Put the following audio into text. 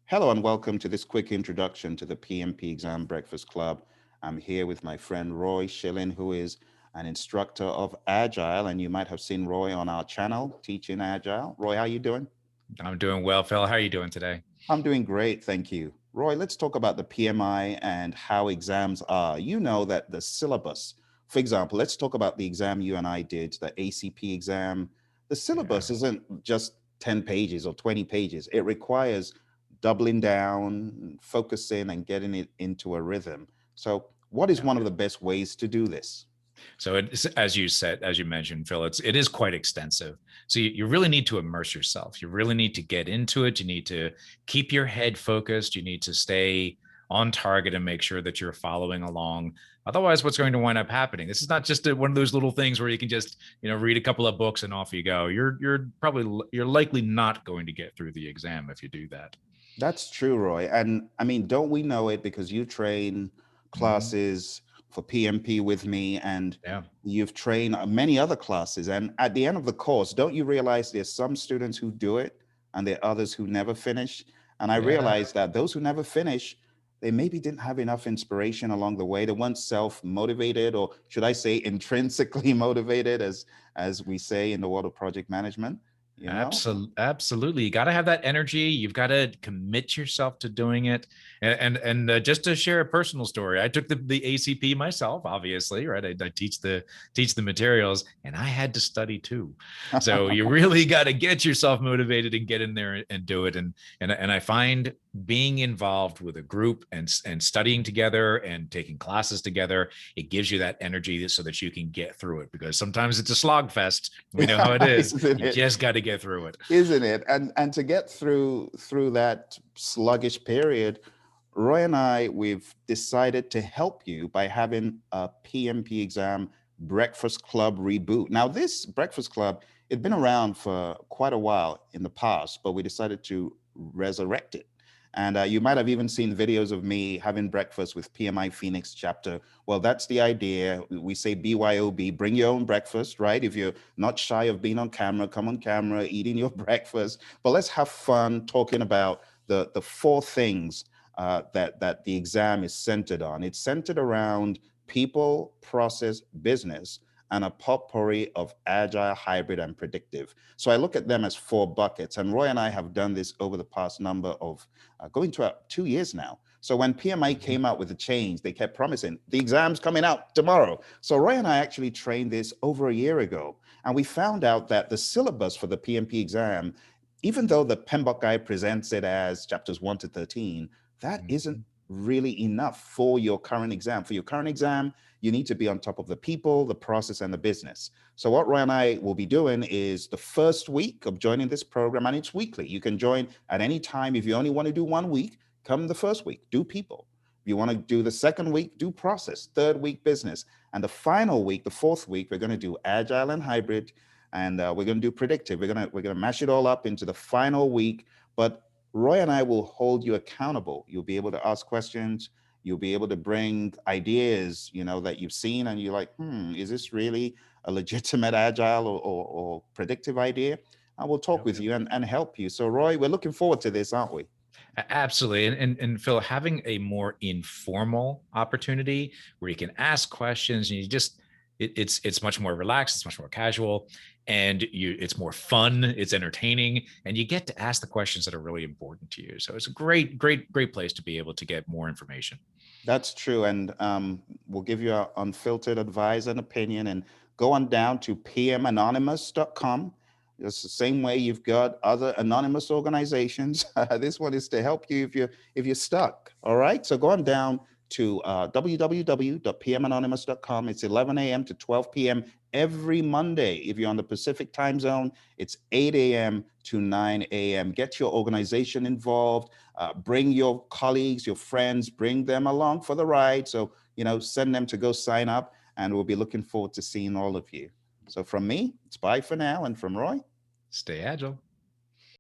Hello and welcome to this quick introduction to the PMP Exam Breakfast Club. I'm here with my friend Roy Schilling, who is an instructor of Agile, and you might have seen Roy on our channel teaching Agile. Roy, how you doing? I'm doing well, Phil. How are you doing today? I'm doing great, thank you. Roy, let's talk about the PMI and how exams are. You know that the syllabus, for example, let's talk about the exam you and I did, the ACP exam. The Yeah. syllabus isn't just 10 pages or 20 pages. It requires doubling down, focusing, and getting it into a rhythm. So, what is Yeah. one of the best ways to do this? So it's, as you mentioned, Phil, it is quite extensive. So you really need to immerse yourself. You really need to get into it. You need to keep your head focused. You need to stay on target and make sure that you're following along. Otherwise, what's going to wind up happening? This is not just one of those little things where you can just, read a couple of books and off you go. You're likely not going to get through the exam if you do that. That's true, Roy. And I mean, don't we know it because you train Mhm. classes for PMP with me and Yeah. you've trained many other classes. And at the end of the course, don't you realize there's some students who do it and there are others who never finish? And I Yeah. realized that those who never finish, they maybe didn't have enough inspiration along the way. They weren't self-motivated, or should I say intrinsically motivated, as we say in the world of project management, you know? Absolutely. You got to have that energy. You've got to commit yourself to doing it. And just to share a personal story, I took the ACP myself, obviously, right? I teach the materials, and I had to study too. So you really got to get yourself motivated and get in there and do it. And I find being involved with a group and studying together and taking classes together, it gives you that energy so that you can get through it, because sometimes it's a slog fest. We know how it is. Isn't You it? just got to get through it. Isn't it? And to get through that sluggish period, Roy and I, we've decided to help you by having a PMP exam breakfast club reboot. Now, this breakfast club, it'd been around for quite a while in the past, but we decided to resurrect it. And you might have even seen videos of me having breakfast with PMI Phoenix chapter. Well, that's the idea. We say BYOB, bring your own breakfast, right? If you're not shy of being on camera, come on camera, eating your breakfast. But let's have fun talking about the four things that the exam is centered on. It's centered around people, process, business, and a potpourri of agile, hybrid, and predictive. So I look at them as four buckets. And Roy and I have done this over the past number of going to 2 years now. So when PMI Mhm. came out with the change, they kept promising the exam's coming out tomorrow. So Roy and I actually trained this over a year ago, and we found out that the syllabus for the PMP exam, even though the PMBOK guide presents it as chapters 1 to 13, that isn't Mhm. really enough for your current exam. For your current exam, you need to be on top of the people, the process, and the business. So what Roy and I will be doing is the first week of joining this program, and it's weekly. You can join at any time. If you only want to do 1 week, come the first week, do people. If you want to do the second week, do process. Third week, business. And the final week, the fourth week, we're going to do agile and hybrid, and we're going to do predictive. We're going to mash it all up into the final week. But Roy and I will hold you accountable. You'll be able to ask questions. You'll be able to bring ideas, that you've seen, and you're like, is this really a legitimate agile or predictive idea? I will talk Yep. with you and help you. So, Roy, we're looking forward to this, aren't we? Absolutely. And Phil, having a more informal opportunity where you can ask questions and it's much more relaxed, it's much more casual, and it's more fun, it's entertaining, and you get to ask the questions that are really important to you. So it's a great place to be able to get more information. That's true. And we'll give you our unfiltered advice and opinion. And go on down to pmanonymous.com. It's the same way you've got other anonymous organizations. This one is to help you if you're stuck. All right. So go on down to www.pmanonymous.com. It's 11 a.m. to 12 p.m. every Monday. If you're on the Pacific time zone, it's 8 a.m. to 9 a.m. Get your organization involved. Bring your colleagues, your friends, bring them along for the ride. So, send them to go sign up, and we'll be looking forward to seeing all of you. So, from me, it's bye for now. And from Roy, Stay agile.